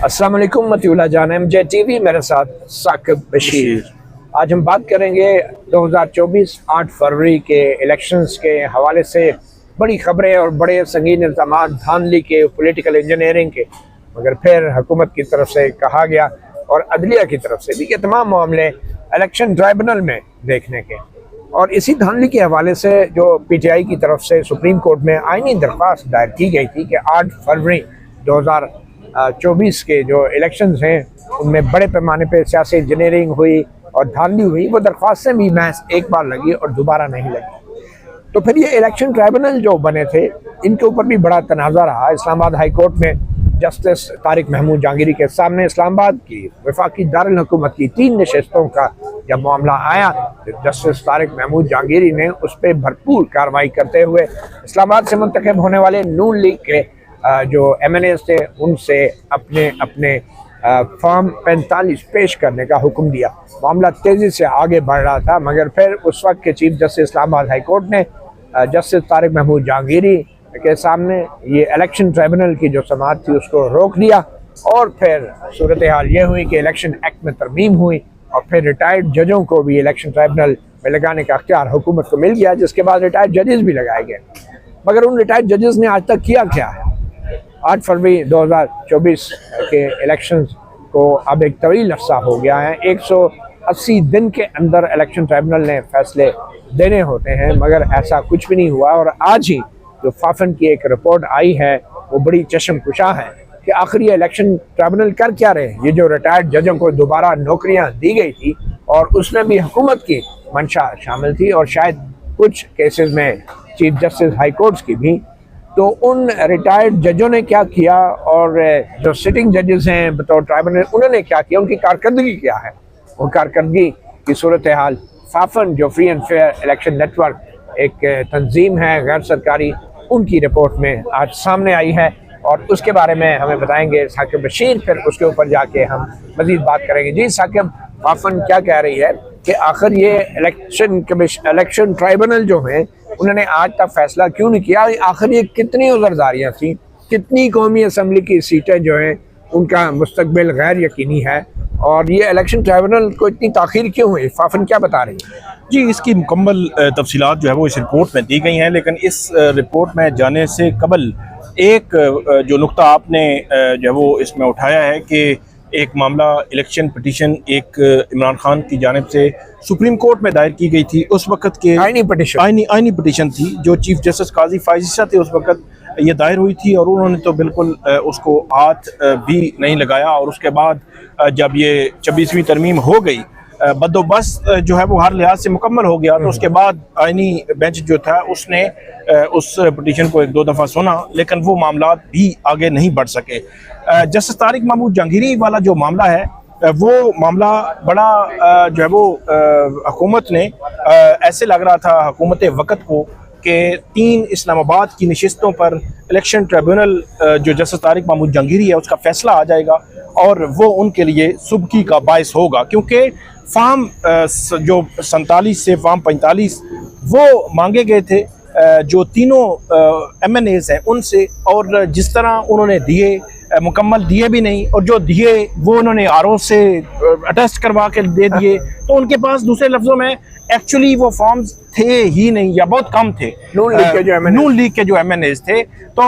अस्सलाम वालेकुम मतिउल्लाह जान MJ TV, मेरे साथ साकिब बशीर। आज हम बात करेंगे 2024 8 फरवरी के इलेक्शंस के हवाले से बड़ी खबरें और बड़े संगीन इल्ज़ाम धांधली के, पॉलिटिकल इंजीनियरिंग के, मगर फिर हुकूमत की तरफ से कहा गया और अदलिया की तरफ से भी कि तमाम मामले इलेक्शन ट्राइब्यूनल में देखने के। और इसी धांधली के हवाले से जो PTI की तरफ से सुप्रीम कोर्ट में आईनी दरख्वास्त दायर की गई थी कि 8 फरवरी 2024 के जो इलेक्शंस हैं उनमें बड़े पैमाने पे सियासी इंजीनियरिंग हुई और धांधली हुई, वो दरख्वास्तें भी महज एक बार लगी और दोबारा नहीं लगी। तो फिर ये इलेक्शन ट्राइब्यूनल जो बने थे इनके ऊपर भी बड़ा तनाज़ा रहा। इस्लामाबाद हाई कोर्ट में जस्टिस तारिक महमूद जहांगीरी के सामने इस्लामाबाद की वफाकी दारुल हुकूमत की 3 नशस्तों का जब मामला आया तो जस्टिस तारिक महमूद जहांगीरी ने उस पर भरपूर कार्रवाई करते हुए इस्लामाबाद से मुंतखब होने वाले नून लीग के जो MNAs थे उनसे अपने अपने फॉर्म 45 पेश करने का हुक्म दिया। मामला तेज़ी से आगे बढ़ रहा था, मगर फिर उस वक्त के chief justice Islamabad high court ने जस्टिस तारिक महमूद जहांगीरी के सामने ये इलेक्शन ट्राइब्यूनल की जो समाअत थी उसको रोक दिया। और फिर सूरत हाल ये हुई कि इलेक्शन एक्ट में तरमीम हुई और फिर रिटायर्ड जजों को भी इलेक्शन ट्राइब्यूनल में लगाने का अख्तियार हुकूमत को मिल गया, जिसके बाद रिटायर्ड जजेस भी लगाए गए। मगर उन रिटायर्ड जजेस ने आज तक किया क्या है? 8 फरवरी 2024 के इलेक्शंस को अब एक तवील अरसा हो गया है। 180 दिन के अंदर इलेक्शन ट्राइब्यूनल ने फैसले देने होते हैं, मगर ऐसा कुछ भी नहीं हुआ। और आज ही जो फाफन की एक रिपोर्ट आई है वो बड़ी चश्मकुशा है कि आखिर ये इलेक्शन ट्राइब्यूनल कर क्या रहे। ये जो रिटायर्ड जजों को दोबारा नौकरियां दी गई थी और उसमें भी हुकूमत की मंशा शामिल थी और शायद कुछ केसेस में चीफ जस्टिस हाई कोर्ट्स की भी, तो उन रिटायर्ड जजों ने क्या किया और जो सिटिंग जजेस हैं बतौर ट्राइब्यूनल उन्होंने क्या किया, उनकी कारकर्दगी क्या है। वो कारकर्दगी की सूरत हाल फाफन जो free and fair election network एक तंजीम है गैर सरकारी, उनकी रिपोर्ट में आज सामने आई है और उसके बारे में हमें बताएंगे साकिब बशीर। फिर उसके ऊपर जाके हम मजीद बात करेंगे। जी साकिब, फाफन क्या कह रही है कि आखिर ये इलेक्शन ट्राइब्यूनल जो है उन्होंने आज तक फैसला क्यों नहीं किया? आखिर ये कितनी उज़रदारियाँ थी, कितनी कौमी असम्बली की सीटें जो हैं उनका मुस्तकबिल गैर यकीनी है और ये इलेक्शन ट्राइब्यूनल को इतनी ताख़ीर क्यों हुई? फाफन क्या बता रही है? जी, इसकी मुकम्मल तफसीलात जो है वो इस रिपोर्ट में दी गई हैं, लेकिन इस रिपोर्ट में जाने से कबल एक जो नुक्ता आपने जो है वो इसमें उठाया है कि एक मामला इलेक्शन पिटीशन एक इमरान खान की जानिब से सुप्रीम कोर्ट में दायर की गई थी। उस वक़्त के आईनी पिटीशन थी जो चीफ जस्टिस काजी फायज़ थे उस वक़्त ये दायर हुई थी और उन्होंने तो बिल्कुल उसको हाथ भी नहीं लगाया। और उसके बाद जब ये 26वीं तरमीम हो गई, बंदोबस्त जो है वो हर लिहाज से मुकम्मल हो गया, तो उसके बाद आईनी बेंच जो था उसने उस पिटीशन को 1-2 दफ़ा सुना, लेकिन वो मामला भी आगे नहीं बढ़ सके। जस्टिस तारिक महमूद जहांगीरी वाला जो मामला है वो मामला बड़ा जो है वो हुकूमत ने ऐसे लग रहा था हुकूमत वक़्त को कि 3 इस्लामाबाद की नशिस्तों पर इलेक्शन ट्राइब्यूनल जो जस्टिस तारिक महमूद जहांगीरी है उसका फैसला आ जाएगा और वो उनके लिए सुबकी का बायस होगा, क्योंकि फार्म जो 47 से फार्म 45 वो मांगे गए थे जो तीनों MNAs हैं उनसे, और जिस तरह उन्होंने दिए मुकम्मल दिए भी नहीं, और जो दिए वो उन्होंने RO से अटेस्ट करवा के दे दिए, तो उनके पास दूसरे लफ्ज़ों में एक्चुअली वो फॉर्म्स थे ही नहीं या बहुत कम थे। नून लीग के जो MNAs थे, तो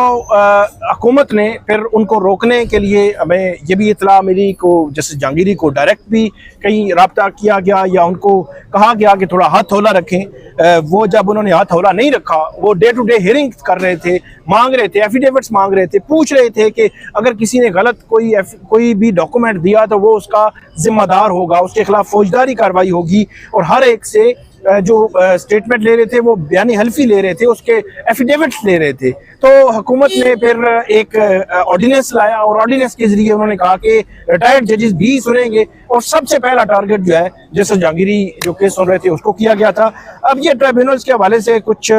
हुकूमत ने फिर उनको रोकने के लिए हमें ये भी इतला मिली को जस्टिस जहांगीरी को डायरेक्ट भी कहीं रब्ता किया गया या उनको कहा गया कि थोड़ा हाथ हौला रखें। वो जब उन्होंने हाथ हौला नहीं रखा, वो डे टू डे हियरिंग कर रहे थे, मांग रहे थे, एफिडेविट्स मांग रहे थे, पूछ रहे थे कि अगर किसी ने गलत कोई भी डॉक्यूमेंट दिया तो वो उसका जिम्मेदार होगा, उसके खिलाफ फौजदारी कार्रवाई होगी। और हर एक से जो स्टेटमेंट ले रहे थे वो बयानी हल्फी ले रहे थे, उसके एफिडेविट्स ले रहे थे। तो हुकूमत ने फिर एक ऑर्डिनेंस लाया और ऑर्डिनेंस के जरिए उन्होंने कहा कि रिटायर्ड जजेस भी सुनेंगे, और सबसे पहला टारगेट जो है जस्टिस जहांगीरी जो केस सुन रहे थे उसको किया गया था। अब ये ट्राइब्यूनल्स के हवाले से कुछ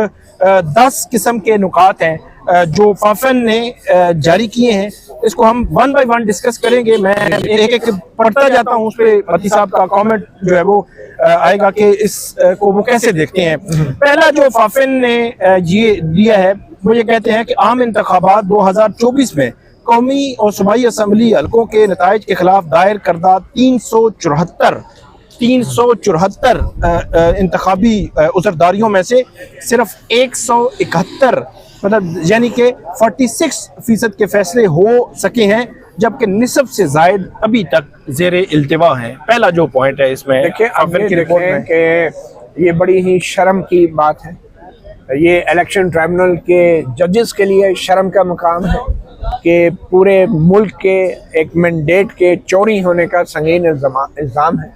10 किस्म के नुकात हैं जो फाफन ने जारी किए हैं। इसको हम 1 बाय 1 डिस्कस करेंगे। मैं एक एक पढ़ता जाता हूँ, उस पर मती साहब का कमेंट जो है वो आएगा कि इस को वो कैसे देखते हैं। पहला जो फाफन ने ये दिया है वो ये कहते हैं कि आम इंतखाबात 2024 में कौमी और सूबाई असम्बली हल्कों के नताइज के खिलाफ दायर करदा 374 इंतखाबी उजरदारियों में से सिर्फ 171 मतलब यानी कि 46% के फैसले हो सके हैं, जबकि निसब से जायद अभी तक जेर इल्तिवा हैं। पहला जो पॉइंट है इसमें देखिए, अब ये देखें कि ये बड़ी ही शर्म की बात है। ये इलेक्शन ट्राइब्यूनल के जजेस के लिए शर्म का मुकाम है कि पूरे मुल्क के एक मैंडेट के चोरी होने का संगीन इल्ज़ाम है।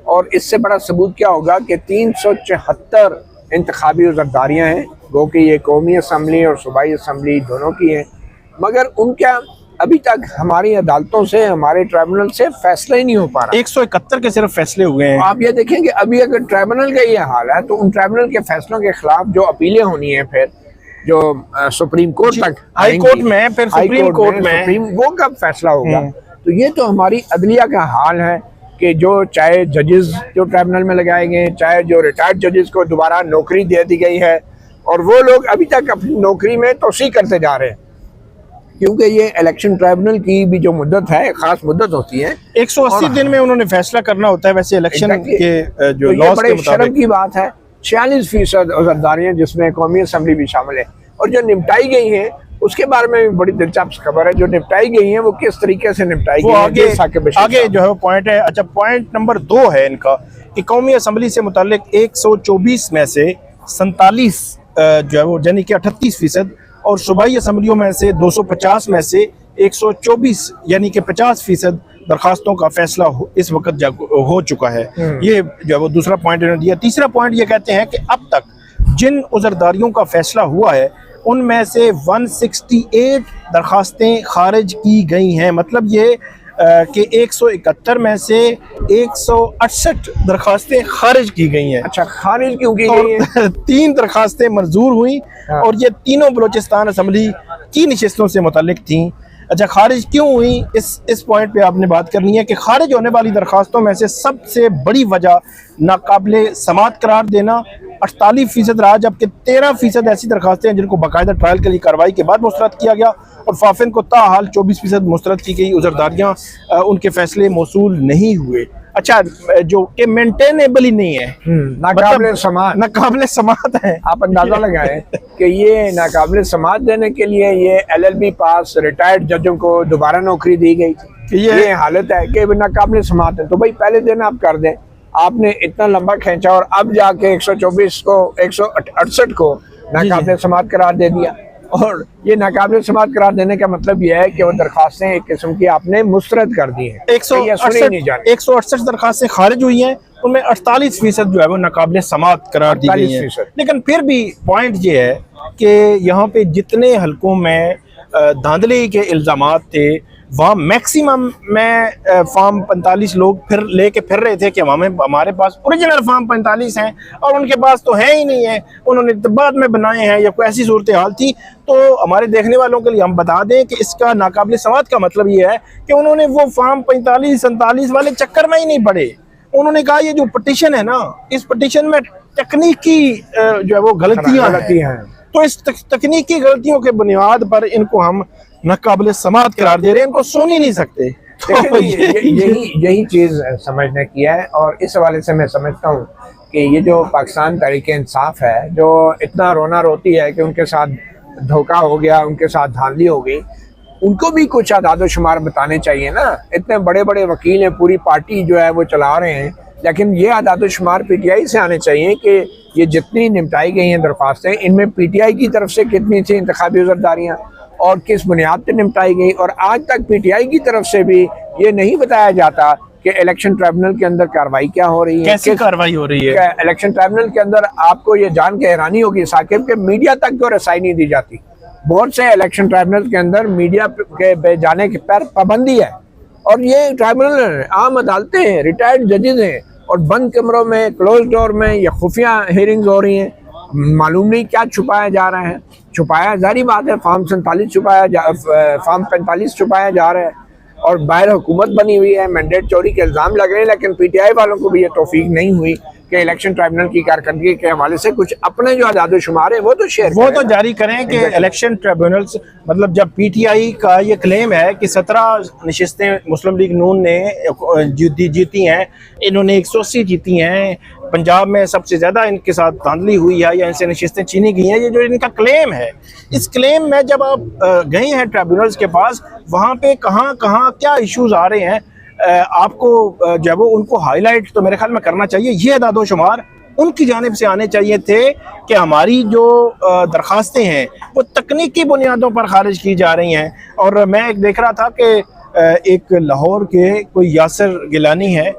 और इससे बड़ा सबूत क्या होगा कि 374 इंतखाबी उज़रदारियाँ हैं, गो कि ये कौमी असम्बली और सूबाई असम्बली दोनों की हैं, मगर उनका अभी तक हमारी अदालतों से, हमारे ट्राइब्यूनल से फैसला ही नहीं हो पा रहा। 171 के सिर्फ फैसले हुए हैं। आप ये देखेंगे अभी अगर ट्राइब्यूनल का ये हाल है तो उन ट्राइब्यूनल के फैसलों के खिलाफ जो अपीलें होनी है फिर जो सुप्रीम कोर्ट तक, हाई कोर्ट में, फिर सुप्रीम कोर्ट में, वो कब फैसला होगा। तो ये तो हमारी अदलिया का हाल है कि जो चाहे जजेस जो ट्राइब्यूनल में लगाए गए, चाहे जो रिटायर्ड जजेस को दोबारा नौकरी दे दी गई है, और वो लोग अभी तक अपनी नौकरी में तोसी करते जा रहे हैं, क्योंकि ये इलेक्शन ट्राइब्यूनल की भी जो मुद्दत है, खास मुद्दत होती है, 180 दिन में उन्होंने फैसला करना होता है वैसे इलेक्शन के जो तो ये लॉज बड़े के शर्म की बात है। 46% उज़रदारियाँ जिसमें कौमी असम्बली भी शामिल है, और जो निपटाई गई हैं उसके बारे में भी बड़ी दिलचस्प खबर है। जो निपटाई गई हैं वो किस तरीके से निपटाई गई है, आगे जो है पॉइंट है। अच्छा, पॉइंट नंबर 2 है इनका कि कौमी असम्बली से मुताल्लिक 124 में से 47 जो है वो यानी कि 38% और सूबाई असम्बलियों में से 250 में से 124 यानी कि 50% दरखास्तों का फैसला इस वक्त हो चुका है। ये जो है वो दूसरा पॉइंट इन्होंने दिया। तीसरा पॉइंट ये कहते हैं कि अब तक जिन उजरदारियों का फैसला हुआ है उनमें से 168 दरखास्तें खारिज की गई हैं। मतलब ये कि 171 में से 168 दरखास्तें खारिज की गई हैं। अच्छा, खारिज क्यों की गई हैं? 3 दरखास्तें मंजूर हुई और ये तीनों बलूचिस्तान असम्बली की नशिस्तों से मुताल्लिक थीं। अच्छा, खारिज क्यों हुई, इस पॉइंट पे आपने बात करनी है कि खारिज होने वाली दरखास्तों में से सबसे बड़ी वजह नाकाबिले समात करार देना 48% रहा, जबकि 13% ऐसी दरखास्तें हैं जिनको बाकायदा ट्रायल के लिए कार्रवाई के बाद मुस्तरद किया गया, और फाफिन को ताहाल 24% मुस्तरद की गई उजरदारियाँ उनके फैसले मौसूल नहीं हुए। अच्छा, जो कि मेंटेनेबल ही नहीं है, नाकाबिले समात है। आप अंदाजा लगाएं कि ये नाकाबिले समात देने के लिए ये LLB पास रिटायर्ड जजों को दोबारा नौकरी दी गई थी। ये हालत है कि नाकाबिले समात है, तो भाई पहले दिन आप कर दें। आपने इतना लंबा खींचा और अब जाके 124 को 168 को नाकाबिले समात करार दे दिया। और ये नाकाबिले समात करार देने का मतलब यह है कि वो दरखास्तें एक किस्म की आपने मुस्तरद कर दी हैं। 168 दरखास्तें खारिज हुई हैं, उनमें 48% जो है वो नाकाबिले समात करार दी गई हैं। लेकिन फिर भी पॉइंट ये है कि यहाँ पे जितने हलकों में धांधली के इल्ज़ामात थे वहाँ मैक्सिमम में फॉर्म 45 लोग फिर लेके फिर रहे थे कि हमारे पास ओरिजिनल फॉर्म 45 हैं और उनके पास तो है ही नहीं है, उन्होंने बाद में बनाए हैं या कोई ऐसी सूरत हाल थी। तो हमारे देखने वालों के लिए हम बता दें कि इसका नाकाबिले समात का मतलब ये है कि उन्होंने वो फॉर्म 45-47 वाले चक्कर में ही नहीं पड़े। उन्होंने कहा ये जो पटिशन है ना, इस पटिशन में तकनीकी जो है वो गलतियाँ हैं, तो इस तकनीकी गलतियों के बुनियाद पर इनको हम नाकाबिले समात करार दे रहे हैं, इनको सुन ही नहीं सकते। तो यही चीज़ समझने की है। और इस हवाले से मैं समझता हूँ कि ये जो पाकिस्तान तहरीक इंसाफ है, जो इतना रोना रोती है कि उनके साथ धोखा हो गया, उनके साथ धांधली हो गई, उनको भी कुछ आदाद शुमार बताने चाहिए ना। इतने बड़े बड़े वकील हैं, पूरी पार्टी जो है वो चला रहे हैं, लेकिन ये आदाद शुमार PTI से आने चाहिए कि ये जितनी निपटाई गई हैं दरख्वास्तें, इनमें PTI की तरफ से कितनी थी इंतखाबी उजरदारियाँ और किस बुनियाद पर निपटाई गई। और आज तक PTI की तरफ से भी ये नहीं बताया जाता कि इलेक्शन ट्राइब्यूनल के अंदर कार्रवाई क्या हो रही है, कैसी कार्रवाई हो रही है। इलेक्शन ट्राइब्यूनल के अंदर आपको ये जान के हैरानी होगी साकिब के मीडिया तक को रसाई नहीं दी जाती। बहुत से इलेक्शन ट्राइब्यूनल के अंदर मीडिया के जाने के पर पाबंदी है, और ये ट्राइब्यूनल आम अदालतें हैं, रिटायर्ड जजेस हैं, और बंद कमरों में, क्लोज डोर में ये खुफिया हियरिंग्स हो रही हैं। मालूम नहीं क्या छुपाया जा रहा है। छुपाया जारी बात है, फॉर्म 47 फॉर्म 45 छुपाया जा रहा है, और बाहर हुकूमत बनी हुई है, मैंडेट चोरी के इल्ज़ाम लग रहे हैं, लेकिन PTI वालों को भी ये तौफीक नहीं हुई कि इलेक्शन ट्राइब्यूनल की कारकर्दगी के हवाले से कुछ अपने जो आदाद-ओ-शुमार है वो तो शेयर वो करें तो ना। जारी करें कि इलेक्शन ट्रिब्यूनल्स, मतलब जब पीटीआई का ये क्लेम है कि 17 नशिस्तें मुस्लिम लीग नून ने जीती हैं, इन्होंने 180 जीती हैं, पंजाब में सबसे ज़्यादा इनके साथ धांधली हुई है या इनसे नशिस्तें छीनी गई हैं, ये जो इनका क्लेम है, इस क्लेम में जब आप गए हैं ट्रिब्यूनल्स के पास, वहाँ पे कहाँ कहाँ क्या इश्यूज आ रहे हैं, आपको जो है वो उनको हाईलाइट तो मेरे ख्याल में करना चाहिए। ये अदाद-ओ-शुमार उनकी जानिब से आने चाहिए थे कि हमारी जो दरख्वास्तें हैं वो तकनीकी बुनियादों पर खारिज की जा रही हैं। और मैं एक देख रहा था कि एक लाहौर के कोई यासिर गिलानी है,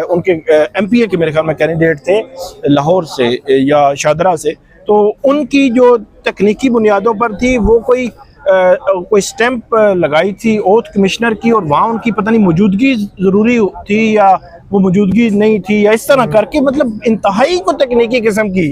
उनके एमपीए के मेरे ख्याल में कैंडिडेट थे लाहौर से या शादरा से, तो उनकी जो तकनीकी बुनियादों पर थी वो कोई स्टैंप लगाई थी ओथ कमिश्नर की, और वहाँ उनकी पता नहीं मौजूदगी ज़रूरी थी या वो मौजूदगी नहीं थी, या इस तरह करके मतलब इंतहाई को तकनीकी किस्म की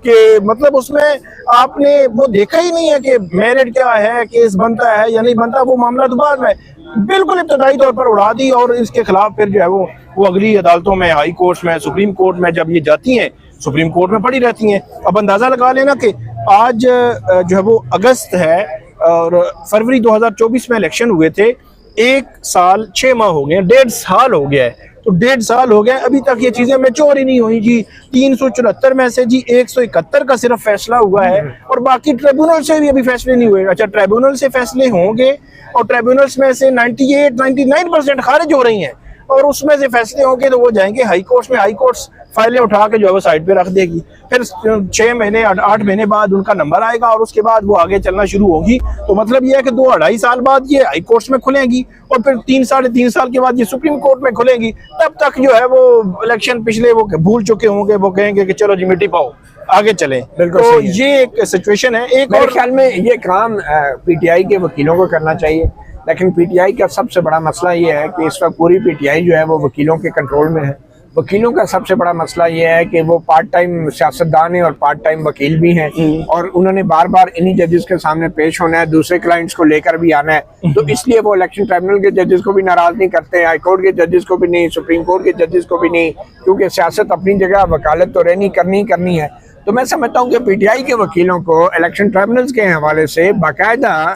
कि मतलब उसमें आपने वो देखा ही नहीं है कि मेरिट क्या है, केस बनता है या नहीं बनता, वो मामला तो बाद में बिल्कुल इब्तदाई तौर पर उड़ा दी, और इसके खिलाफ फिर जो है वो अगली अदालतों में, हाई कोर्ट्स में, सुप्रीम कोर्ट में जब ये जाती हैं, सुप्रीम कोर्ट में पड़ी रहती हैं। अब अंदाज़ा लगा लेना कि आज जो है वो अगस्त है और फरवरी 2024 में इलेक्शन हुए थे, 1 साल 6 माह हो गए, 1.5 साल हो गया है। तो 1.5 साल हो गया, अभी तक ये चीजें मैच्योर ही नहीं हुई जी। 374 में से जी 171 का सिर्फ फैसला हुआ है, और बाकी ट्रिब्यूनल से भी अभी फैसले नहीं हुए। अच्छा, ट्रिब्यूनल से फैसले होंगे और ट्रिब्यूनल्स में से 98-99% खारिज हो रही हैं, और उसमें से फैसले होंगे तो वो जाएंगे हाई कोर्ट्स में, हाई कोर्ट्स फाइलें उठा के जो है वो साइड पे रख देगी, फिर 6 महीने 8 महीने बाद उनका नंबर आएगा और उसके बाद वो आगे चलना शुरू होगी। तो मतलब ये है कि 2-2.5 साल बाद ये हाई कोर्ट्स में खुलेंगी और फिर 3-3.5 साल के बाद ये सुप्रीम कोर्ट में खुलेंगी। तब तक जो है वो इलेक्शन पिछले वो भूल चुके होंगे, वो कहेंगे कि चलो जी मिट्टी पाओ, आगे चले। तो ये एक सिचुएशन है। एक मेरे ख्याल में ये काम पीटीआई के वकीलों को करना चाहिए, लेकिन पीटीआई का सबसे बड़ा मसला ये है कि इस वक्त पूरी पीटीआई जो है वो वकीलों के कंट्रोल में है। वकीलों का सबसे बड़ा मसला ये है कि वो पार्ट टाइम सियासतदान है और पार्ट टाइम वकील भी हैं, और उन्होंने बार बार इन्हीं जजेस के सामने पेश होना है, दूसरे क्लाइंट्स को लेकर भी आना है। तो इसलिए वो इलेक्शन ट्राइब्यूनल के जजेस को भी नाराज नहीं करते, हाई कोर्ट के जजेस को भी नहीं, सुप्रीम कोर्ट के जजेस को भी नहीं, क्योंकि सियासत अपनी जगह, वकालत तो रहनी करनी है। तो मैं समझता हूँ कि पीटीआई के वकीलों को इलेक्शन ट्राइब्यूनल्स के हवाले से बाकायदा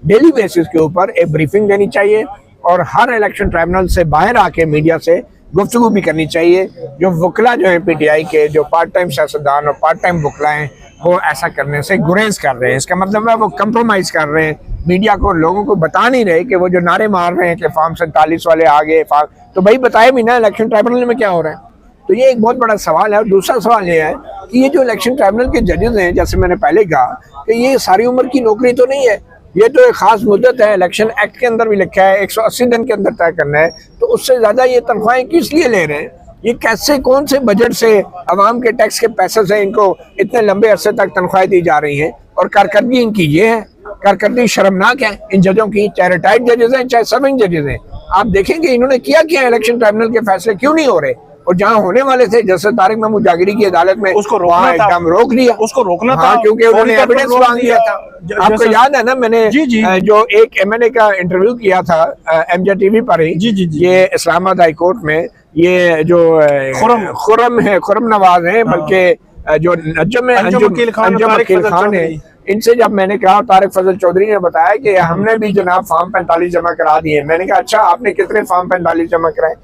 डेली बेसिस के ऊपर एक ब्रीफिंग देनी चाहिए, और हर इलेक्शन ट्राइब्यूनल से बाहर आके मीडिया से गुफ्तगू भी करनी चाहिए। जो वकला जो है पीटीआई के, जो पार्ट टाइम सियासतदान और पार्ट टाइम वकला हैं, वो ऐसा करने से गुरेज कर रहे हैं। इसका मतलब है वो कंप्रोमाइज़ कर रहे हैं, मीडिया को, लोगों को बता नहीं रहे कि वो जो नारे मार रहे हैं कि फॉर्म 47 वाले आ गए, तो भाई बताए भी ना इलेक्शन ट्राइब्यूनल में क्या हो रहा है। तो ये एक बहुत बड़ा सवाल है। और दूसरा सवाल ये है कि ये जो इलेक्शन ट्राइब्यूनल के जजेस हैं, जैसे मैंने पहले कहा कि ये सारी उम्र की नौकरी तो नहीं है, ये तो एक खास मुद्दत है। इलेक्शन एक्ट के अंदर भी लिखा है 180 दिन के अंदर तय करना है, तो उससे ज़्यादा ये तनख्वाहें किस लिए ले रहे हैं? ये कैसे, कौन से बजट से, आवाम के टैक्स के पैसे से इनको इतने लंबे अरसे तक तनख्वाहें दी जा रही हैं? और कारकर्दगी इनकी ये है, कारकर्दगी शर्मनाक है इन जजों की, चाहे रिटायर्ड जजेस हैं चाहे सर्विंग जजेस हैं। आप देखेंगे इन्होंने किया इलेक्शन ट्राइब्यूनल के फैसले क्यों नहीं हो रहे, और जहाँ होने वाले थे, जैसे तारिक महमूद जागीरी की अदालत में, उसको रोकना था, एकदम रोक दिया, उसको रोकना था, क्योंकि उन्होंने एविडेंस मांग दिया था। आपको याद है ना, मैंने जो एक एमएनए का इंटरव्यू किया था एमजे टीवी पर ही, ये इस्लामाबाद हाई कोर्ट में, ये जो खुर्रम नवाज है, बल्कि जो अंजुम वकील खान है, इनसे जब मैंने कहा, तारिक फजल चौधरी ने बताया कि हमने भी जनाब फॉर्म 45 जमा करा दिए। मैंने कहा अच्छा, आपने कितने फॉर्म 45 जमा कराए?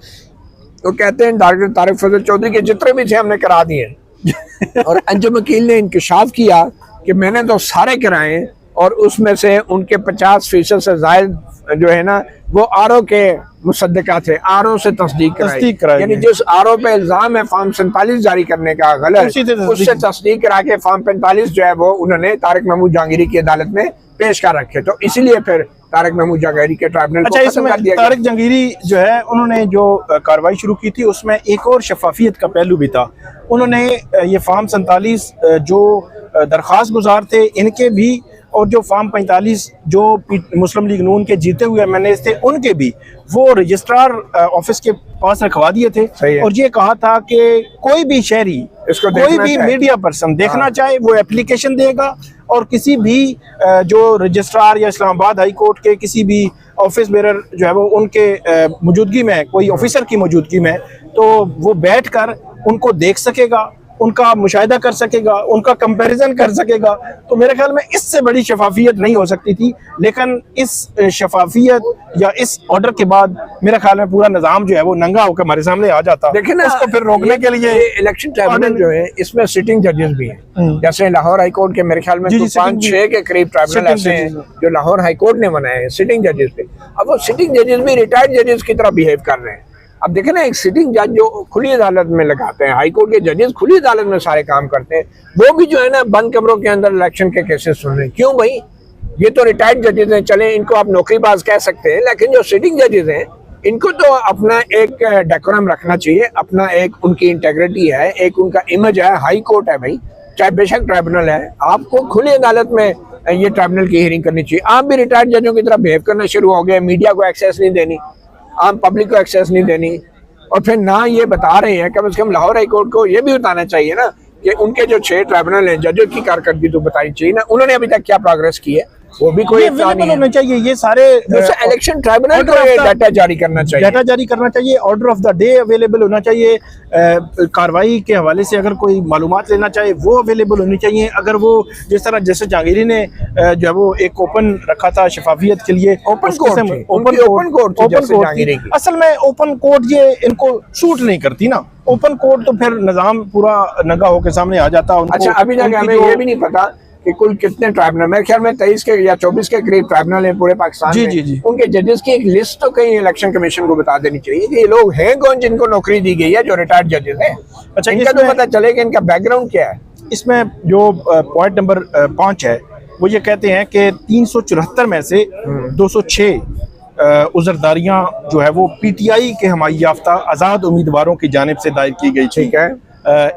तो कहते हैं डॉक्टर तारिक फजल चौधरी के जितने भी थे हमने करा दिए। और अंजुम वकील ने इंकशाफ किया कि मैंने तो सारे कराए, और उसमें से उनके 50% से जायद जो है ना वो आरओ के मुसद्दका थे, आरओ से तस्दीक कराई। यानी जिस आरओ पे इल्जाम है फॉर्म 47 जारी करने का गलत, उससे तस्दीक करा के फॉर्म 45 जो है वो उन्होंने तारिक महमूद जहांगीरी की अदालत में पेश कर रखे। तो इसीलिए फिर तारिक महमूद जहांगीरी के ट्राइब्यूनल को खत्म कर दिया। तारिक जहांगीरी जो है, उन्होंने जो कार्रवाई शुरू की थी उसमें एक और शफाफियत का पहलू भी था। उन्होंने ये फॉर्म 47 जो दरख्वास्त गुजार थे इनके भी, और जो फॉर्म 45 जो मुस्लिम लीग नून के जीते हुए एमएनए थे उनके भी, वो रजिस्ट्रार ऑफिस के पास रखवा दिए थे। और ये कहा था कि कोई भी शहरी, इसको कोई भी मीडिया पर्सन देखना चाहे वो एप्लीकेशन देगा, और किसी भी जो रजिस्ट्रार या इस्लामाबाद हाई कोर्ट के किसी भी ऑफिस बेरर जो है वो उनके मौजूदगी में, कोई ऑफिसर की मौजूदगी में, तो वो बैठकर उनको देख सकेगा, उनका मुशाहिदा कर सकेगा, उनका कंपैरिजन कर सकेगा। तो मेरे ख्याल में इससे बड़ी शफाफियत नहीं हो सकती थी, लेकिन इस शफाफियत या इस ऑर्डर के बाद मेरे ख्याल में पूरा निज़ाम जो है वो नंगा होकर हमारे सामने आ जाता। देखिए ना, उसको फिर रोकने के लिए इलेक्शन ट्राइब्यूनल जो है इसमें सिटिंग जजेस भी हैं। जैसे लाहौर हाई कोर्ट के मेरे ख्याल में तो 5-6 के करीब ट्राइब्यूनल ऐसे हैं जो लाहौर हाई कोर्ट ने बनाए हैं सिटिंग जजेस पे। अब वो सिटिंग जजेस भी रिटायर्ड जजेस की तरह बिहेव कर रहे हैं। अब देखें ना, एक सिटिंग जज जो खुली अदालत में लगाते हैं, हाई कोर्ट के जजेस खुली अदालत में सारे काम करते हैं, वो भी जो है ना बंद कमरों के अंदर इलेक्शन के केसेस सुन रहे हैं। क्यों भाई? ये तो रिटायर्ड जजेस हैं, चले इनको आप नौकरीबाज कह सकते हैं, लेकिन जो सिटिंग जजेस हैं इनको तो अपना एक डेकोरम रखना चाहिए, अपना एक उनकी इंटेग्रिटी है, एक उनका इमेज है। हाई कोर्ट है भाई, चाहे बेशक ट्राइब्यूनल है, आपको खुली अदालत में ये ट्राइब्यूनल की हियरिंग करनी चाहिए। आप भी रिटायर्ड जजों की तरह बिहेव करना शुरू हो गए, मीडिया को एक्सेस नहीं देनी, आम पब्लिक को एक्सेस नहीं देनी, और फिर ना ये बता रहे हैं। कम से कम लाहौर हाई कोर्ट को ये भी बताना चाहिए ना कि उनके जो 6 ट्राइब्यूनल हैं, जजों की कारकर्दगी तो बतानी चाहिए ना, उन्होंने अभी तक क्या प्रोग्रेस की है, वो भी कोई होना चाहिए। ये सारे इलेक्शन ट्राइब्यूनल को डाटा जारी करना चाहिए, डाटा जारी करना चाहिए, order of the day available होना चाहिए, कार्रवाई के हवाले से अगर कोई मालूमात लेना चाहे वो अवेलेबल होनी चाहिए। अगर वो जिस तरह जैसे जहांगीरी ने जो है वो एक ओपन रखा था शफाफियत के लिए, ओपन कोर्ट असल में ओपन कोर्ट ये इनको सूट नहीं करती ना। ओपन कोर्ट तो फिर निजाम पूरा नंगा होकर सामने आ जाता। अच्छा, अभी तक हमें ये भी नहीं पता कि कुल कितने ट्राइब्यूनल, मेरे ख्याल में 23 के या 24 के करीब ट्राइब्यूनल है पूरे पाकिस्तान में। जी। उनके जजेस की एक लिस्ट तो कहीं इलेक्शन कमीशन को बता देनी चाहिए कि ये लोग हैं कौन जिनको नौकरी दी गई है, जो रिटायर्ड जजेस हैं। अच्छा, इनका तो पता चले कि इनका बैकग्राउंड क्या है। इसमें जो पॉइंट नंबर 5 है वो ये कहते हैं कि 374 में से 206 उज़रदारियाँ जो है वो PTI के हमाई याफ्ता आज़ाद उम्मीदवारों की जानिब से दायर की गई। ठीक है।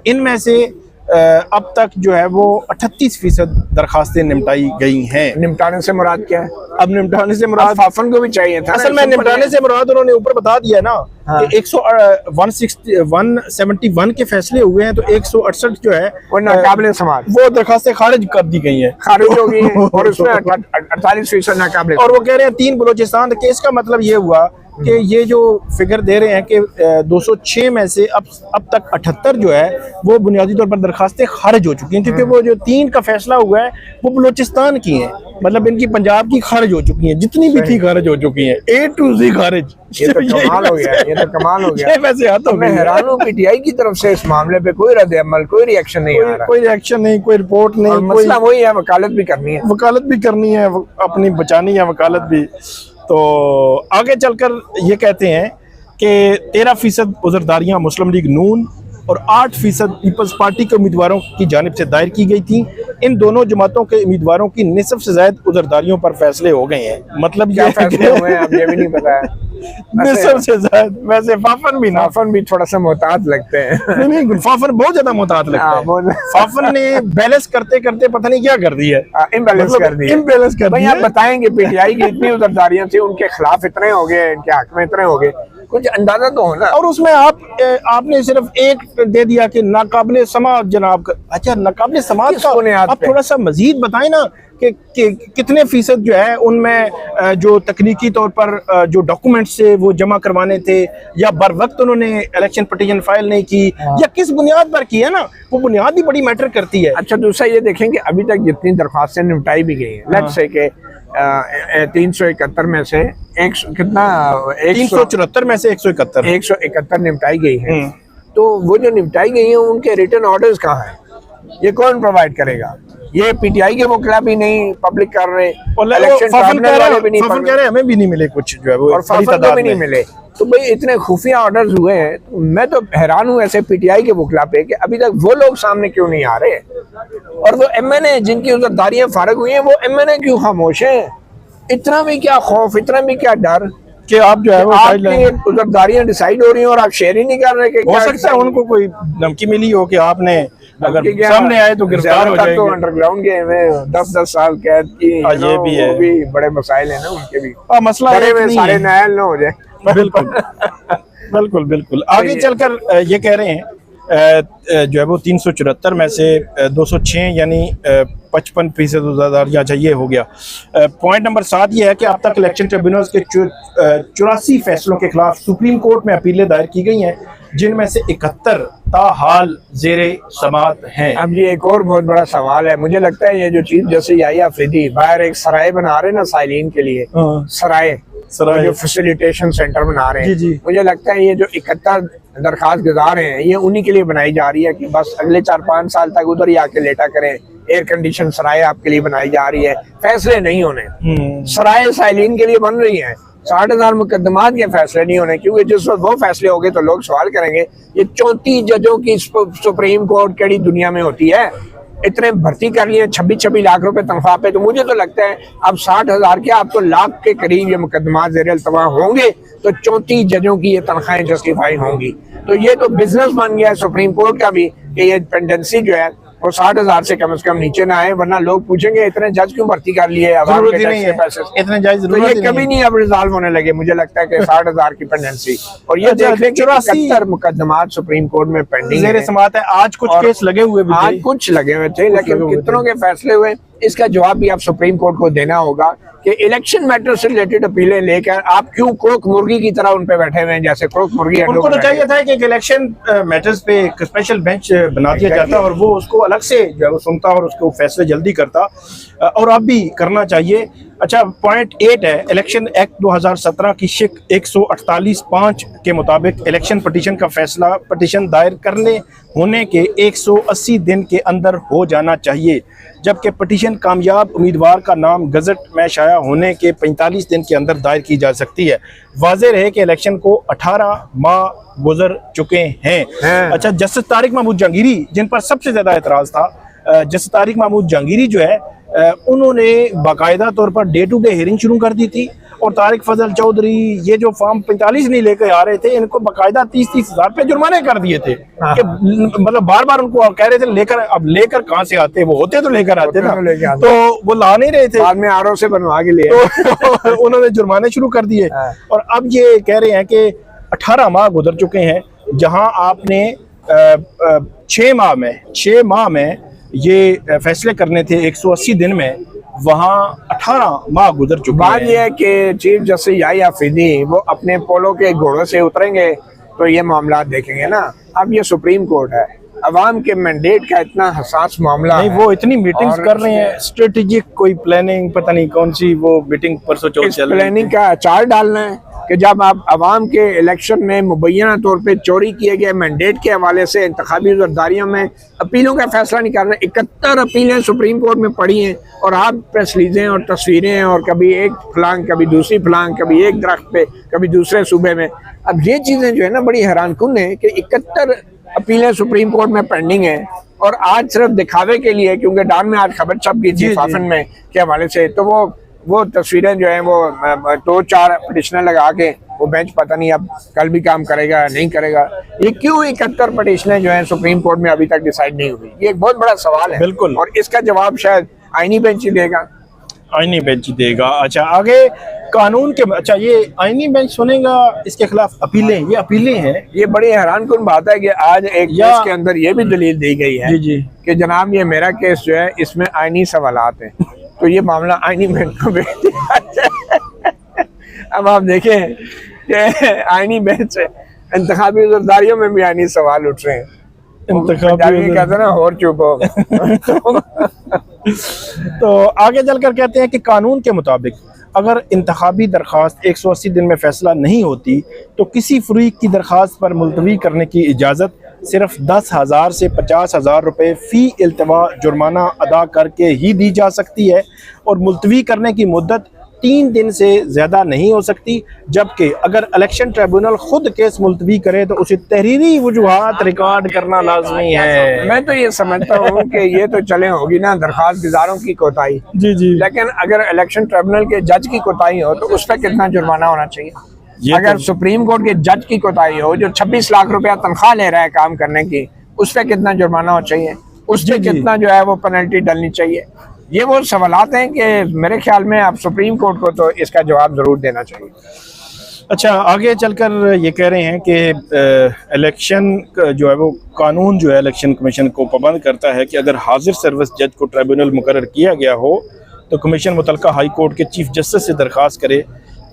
इनमें से अब तक जो है वो 38% दरखास्तें निपटाई गई हैं। निपटाने से मुराद क्या है? अब निपटाने से मुराद फाफन को भी चाहिए था। असल में निपटाने से मुराद उन्होंने ऊपर बता दिया ना कि 171 के फैसले हुए हैं, तो 168 जो है वो नाकाबिले समाअत, वो दरखास्तें खारिज कर दी गई हैं, खारिज हो गई हैं, और उसमें 48% नाकाबिले। और वो कह रहे हैं 3 बलोचिस्तान के। इसका मतलब ये हुआ कि ये जो फिगर दे रहे हैं कि 206 में से अब तक 78 जो है वो बुनियादी तौर पर दरखास्तें खारिज हो चुकी हैं, क्योंकि वो जो 3 का फैसला हुआ है वो बलोचिस्तान की हैं, मतलब इनकी पंजाब की खारिज हो चुकी हैं, जितनी भी थी खारिज हो चुकी हैं, A to Z खारिज। ये तो कमाल हो गया, ये तो कमाल हो गया। वैसे हाथ हो मैं हैरान हूँ, PTI की तरफ से इस मामले पे कोई रद्द अमल, कोई रिएक्शन नहीं आ रहा, कोई रिएक्शन नहीं, कोई रिपोर्ट नहीं। मसला वही है, वकालत भी करनी है, अपनी बचानी है वकालत भी। तो आगे चलकर ये कहते हैं कि 13% उज़रदारियाँ मुस्लिम लीग नून और 8% पीपल्स पार्टी के उम्मीदवारों की जानिब से दायर की गई थी। इन दोनों जमातों के उम्मीदवारों की निसफ से ज्यादा उज़रदारियों पर फैसले हो गए हैं। मतलब क्या फैसले हुए हैं अब ये भी नहीं पता है। निसफ से ज्यादा, वैसे फाफन भी थोड़ा सा मोहतात लगते हैं। नहीं, फाफन बहुत ज्यादा मोहतात लगता है। फाफन ने बैलेंस करते करते पता नहीं क्या कर दिया, इम्बैलेंस कर दिया। भाई आप बताएंगे PTI की इतनी उज़रदारियां थी, उनके खिलाफ इतने हो गए, इनके हक में इतने हो गए, कुछ अंदाजा तो होना। और उसमें आपने सिर्फ एक दे दिया कि नाकाबिले समाअत जनाब। अच्छा, नाकाबिले समाअत का आप थोड़ा सा मजीद बताएं ना कि कितने फीसद जो है उनमें जो तकनीकी तौर पर जो डॉक्यूमेंट्स से वो जमा करवाने थे, या बर वक्त उन्होंने इलेक्शन पिटीशन फाइल नहीं की, या किस बुनियाद पर की है ना, वो बुनियाद भी बड़ी मैटर करती है। अच्छा, दूसरा ये देखेंगे अभी तक जितनी दरख्वास्तें निपटाई भी गई हैं, लेट्स से के 371 में से कितना 374 में से 171 निपटाई गई है। तो वो जो निपटाई गई है उनके रिटर्न ऑर्डर्स कहाँ हैं? ये कौन प्रोवाइड करेगा? ये PTI के वकील भी नहीं पब्लिक कर रहे, इलेक्शन ट्राइब्यूनल वाले भी नहीं कह रहे, हमें भी नहीं मिले कुछ जो है वो, और फाफन को भी नहीं मिले। तो भाई इतने खुफिया ऑर्डर्स हुए हैं, तो मैं तो हैरान हूँ ऐसे PTI के वकील पे कि अभी तक वो लोग सामने क्यों नहीं आ रहे, और वो MNA जिनकी उज़रदारियां फारग हुई हैं वो MNA क्यों खामोश हैं? इतना भी क्या खौफ, इतना भी क्या डर कि आप जो है वो आपकी उज़रदारियां डिसाइड हो रही हैं और आप शेयर ही नहीं कर रहे? हो सकता है उनको कोई धमकी मिली हो कि आपने अगर सामने आए तो गिरफ्तार हो जाएंगे। तो अंडरग्राउंड गए में 10-10 साल कैद की, ये भी है, वो भी बड़े मसाइल है ना उनके भी। मसला सारे नायल ना हो जाए। बिल्कुल। आगे चलकर ये कह रहे हैं जो है वो 374 में से 206 यानी 55% उज़रदारियाँ चाहिए हो गया। पॉइंट नंबर 7 ये है कि अब तक इलेक्शन ट्रिब्यूनल्स के 84 फैसलों के खिलाफ सुप्रीम कोर्ट में अपीलें दायर की गई हैं, जिनमें से 71 ताहाल जेरे समात हैं। अब ये एक और बहुत बड़ा सवाल है, मुझे लगता है ये जो चीफ जस्टिस याहिया अफरीदी बाहर एक सराय बना रहे हैं ना साइलिन के लिए, सराय जो फैसिलिटेशन सेंटर बना रहे हैं, जी, जी। मुझे लगता है ये जो 71 दरखास्त गुजार हैं ये उन्हीं के लिए बनाई जा रही है कि बस अगले 4-5 साल तक उधर ही आके लेटा करें। एयर कंडीशन सराय आपके लिए बनाई जा रही है, फैसले नहीं होने। सराय साइलिन के लिए बन रही है, 60,000 मुकदमात के फैसले नहीं होने, क्योंकि जिस वक्त वो फैसले हो गए तो लोग सवाल करेंगे ये 34 जजों की सुप्रीम कोर्ट केड़ी दुनिया में होती है, इतने भर्ती कर लिए 26 लाख रुपए तनख्वाह पे। तो मुझे तो लगता है अब 60,000 के अब तो लाख के करीब ये मुकदमा ज़ेर अल्तवा होंगे तो 34 जजों की ये तनख्वाहें जस्टिफाई होंगी। तो ये तो बिजनेस बन गया है सुप्रीम कोर्ट का भी कि ये पेंडेंसी जो है वो 60,000 से कम नीचे ना आए, वरना लोग पूछेंगे इतने जज क्यों भर्ती कर लिए जरूरत ही नहीं है इतने जज, तो ये कभी नहीं अब रिजॉल्व होने लगे। मुझे लगता है कि 60,000 की पेंडेंसी और ये देख लें कि 71 मुकदमात सुप्रीम कोर्ट में पेंडिंग है। समात है। आज कुछ केस लगे हुए भी थे, आज कुछ लगे हुए थे, लेकिन कितनों के फैसले हुए इसका जवाब भी आप सुप्रीम कोर्ट को देना होगा कि इलेक्शन मैटर से रिलेटेड अपीलें लेकर आप क्यों क्रोक मुर्गी की तरह उन पे बैठे हुए हैं, जैसे क्रोक मुर्गी। उनको तो चाहिए था कि एक इलेक्शन मैटर्स पे एक स्पेशल बेंच बना दिया जाता और वो उसको अलग से जो है वो सुनता और उसको फैसले जल्दी करता, और अब भी करना चाहिए। अच्छा, पॉइंट 8 है, इलेक्शन एक्ट 2017 की शिक 148(5) के मुताबिक इलेक्शन पटिशन का फैसला पटिशन दायर करने होने के 180 दिन के अंदर हो जाना चाहिए, जबकि पटिशन कामयाब उम्मीदवार का नाम गजट में शाया होने के 45 दिन के अंदर दायर की जा सकती है। वाज़ेह रहे कि इलेक्शन को 18 माह गुजर चुके हैं। अच्छा, जस्टिस तारिक महमूद जहांगीरी जिन पर सबसे ज़्यादा एतराज़ था, जस्टिस तारिक महमूद जहांगीरी जो है उन्होंने बाकायदा तौर per day to day hearing शुरू कर दी थी, और तारिक फजल चौधरी ये जो फॉर्म 45 नहीं लेकर आ रहे थे इनको बाकायदा 30-30 हज़ार रुपये जुर्माने कर दिए थे कि मतलब बार बार उनको कह रहे थे लेकर, अब लेकर कहाँ से आते, वो होते तो लेकर आते ना, तो वो ला नहीं रहे थे, बाद में आरओ से बनवा के लिए तो उन्होंने जुर्माने शुरू कर दिए। और अब ये कह रहे हैं कि 18 माह गुजर चुके हैं, जहां आपने 6 माह में ये फैसले करने थे 180 दिन में, वहाँ 18 माह गुजर चुके हैं। बात यह है कि चीफ जस्टिस याहिया अफरीदी वो अपने पोलो के घोड़ों से उतरेंगे तो ये मामला देखेंगे ना। अब ये सुप्रीम कोर्ट है, अवाम के मैंडेट का इतना हसास मामला नहीं, वो इतनी मीटिंग्स कर रहे हैं, स्ट्रेटेजिक कोई प्लानिंग, पता नहीं कौन सी वो मीटिंग परसों चौथ चल रही है, प्लानिंग का अचार डालना है कि जब आप अवाम के इलेक्शन में मुबैना तौर पे चोरी किए गए मैंडेट के हवाले से इंतखाबी ज़रदारियों में अपीलों का फैसला नहीं कर रहे। 71 अपीलें सुप्रीम कोर्ट में पड़ी हैं और आप प्रेस रिलीजें और तस्वीरें और कभी एक फलांग, कभी दूसरी फलांग, कभी एक दरख्त पे, कभी दूसरे सूबे में। अब ये चीज़ें जो है ना बड़ी हैरानकुन है कि 71 अपीलें सुप्रीम कोर्ट में पेंडिंग है, और आज सिर्फ दिखावे के लिए, क्योंकि डान में आज खबर छप गई थी फाफन में के हवाले से, तो वो तस्वीरें जो हैं वो 2-4 पटिशनर लगा के वो बेंच पता नहीं अब कल भी काम करेगा नहीं करेगा। ये क्यों 71 पटिशनें जो हैं सुप्रीम कोर्ट में अभी तक डिसाइड नहीं हुई, ये एक बहुत बड़ा सवाल है। बिल्कुल, और इसका जवाब शायद आईनी बेंच ही देगा। आईनी बेंच देगा। अच्छा, आगे कानून के, अच्छा ये आईनी बेंच सुनेगा, इसके खिलाफ अपीलें, ये अपीलें हैं। ये बड़ी हैरानकुन बात है कि आज एक केस के अंदर ये भी दलील दी गई है कि जनाब ये मेरा केस जो है इसमें आईनी सवालात हैं, तो ये मामला आईनी बेंच को भेज दिया। अब आप देखें कि आईनी बेंच इंतखाबी ज़रदारियों में भी आईनी सवाल उठ रहे हैं। कहते हैं ना और चुप हो। तो आगे चलकर कहते हैं कि कानून के मुताबिक अगर इंतखाबी दरख्वास्त 180 दिन में फैसला नहीं होती तो किसी फरीक की दरख्वास्त पर मुलतवी करने की इजाज़त सिर्फ 10,000 से 50,000 रुपये फ़ी इल्तवा जुर्माना अदा करके ही दी जा सकती है, और मुलतवी करने की मुद्दत 3 दिन से ज़्यादा नहीं हो सकती, जबकि अगर इलेक्शन ट्रिब्यूनल खुद केस मुलतवी करे तो उसे तहरीरी वजूहात रिकॉर्ड करना लाजमी है। मैं तो ये समझता हूँ कि ये तो चले होगी ना दरख्वास्त गुजारों की कोताही, लेकिन अगर इलेक्शन ट्रिब्यूनल के जज की कोताही हो तो उस पर कितना जुर्माना होना चाहिए? अगर सुप्रीम कोर्ट के जज की कोताही हो जो 26 लाख रुपया तनख्वाह ले रहा है काम करने की, उस पर कितना जुर्माना होना चाहिए? उस पर कितना जो है वो पेनल्टी डलनी चाहिए? ये वो सवालात हैं कि मेरे ख्याल में आप सुप्रीम कोर्ट को तो इसका जवाब ज़रूर देना चाहिए। अच्छा, आगे चलकर ये कह रहे हैं कि इलेक्शन जो है वो कानून जो है इलेक्शन कमीशन को पाबंद करता है कि अगर हाजिर सर्विस जज को ट्रिब्यूनल मुकर्रर किया गया हो तो कमीशन मुतल्लिका हाई कोर्ट के चीफ जस्टिस से दरख्वास्त करे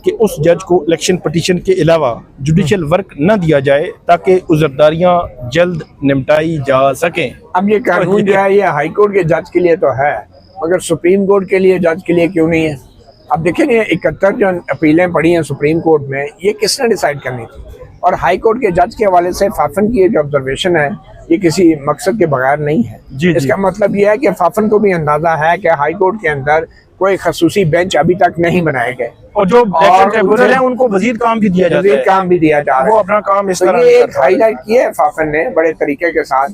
कि उस जज को इलेक्शन पटिशन के अलावा जुडिशल वर्क न दिया जाए ताकि उज़रदारियाँ जल्द निपटाई जा सकें। अब ये कानून जो है ये हाई कोर्ट के जज के लिए तो है, मगर सुप्रीम कोर्ट के लिए जज के लिए क्यों नहीं है? अब देखें ये 71 जो अपीलें पड़ी हैं सुप्रीम कोर्ट में, ये किसने डिसाइड करनी थी? और हाई कोर्ट के जज के हवाले से फाफन की जो ऑब्जर्वेशन है ये किसी मकसद के बगैर नहीं है। इसका मतलब ये है कि फाफन को भी अंदाजा है कि हाई कोर्ट के अंदर कोई खसूसी बेंच अभी तक नहीं बनाए गए और जो ट्रिब्यूनल है उनको मजीद काम भी दिया जाता है, काम भी दिया जा रहा है। वो अपना काम इस तरह ये एक हाईलाइट किया है फाफन ने बड़े तरीके के साथ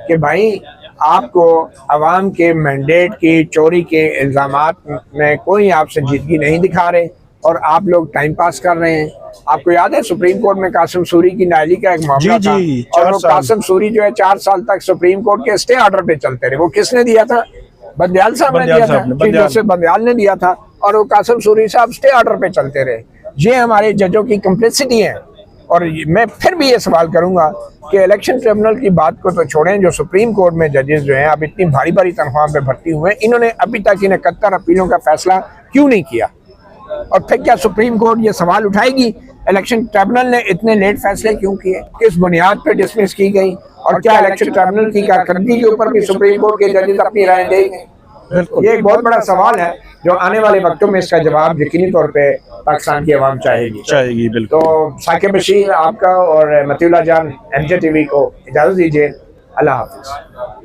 कि भाई आपको अवाम के मैंडेट की चोरी के इल्जामात में कोई आप संजीदगी नहीं दिखा रहे और आप लोग टाइम पास कर रहे हैं। आपको याद है सुप्रीम कोर्ट में कासिम सूरी की नाली का एक मामला था और वो कासिम सूरी जो है 4 साल तक सुप्रीम कोर्ट के स्टे ऑर्डर पे चलते रहे। वो किसने दिया था? बंदयाल साहब ने दिया था, चीफ जस्टिस बंदयाल ने दिया था और वो कासिम सूरी साहब स्टे ऑर्डर पे चलते रहे। ये हमारे जजों की कम्प्लेक्सिटी है। और मैं फिर भी ये सवाल करूंगा कि इलेक्शन ट्रिब्यूनल की बात को तो छोड़ें, जो सुप्रीम कोर्ट में जजेस जो हैं अब इतनी भारी भारी तनख्वाह पे भर्ती हुए हैं, इन्होंने अभी तक इन 71 अपीलों का फैसला क्यों नहीं किया? और फिर क्या सुप्रीम कोर्ट ये सवाल उठाएगी इलेक्शन ट्रिब्यूनल ने इतने लेट फैसले क्यों किए, किस बुनियाद पर डिसमिस की गई? और क्या इलेक्शन ट्रिब्यूनल की कारकर्दगी के ऊपर भी सुप्रीम कोर्ट के जजेस अपनी राय देंगे? ये एक बहुत बड़ा सवाल है जो आने वाले वक्तों में इसका जवाब यकीनी तौर पे पाकिस्तान की आवाम चाहेगी। बिल्कुल। तो साकिब बशीर आपका और मतीउल्लाह जान MJ TV को इजाज़त दीजिए। अल्लाह हाफ़िज़।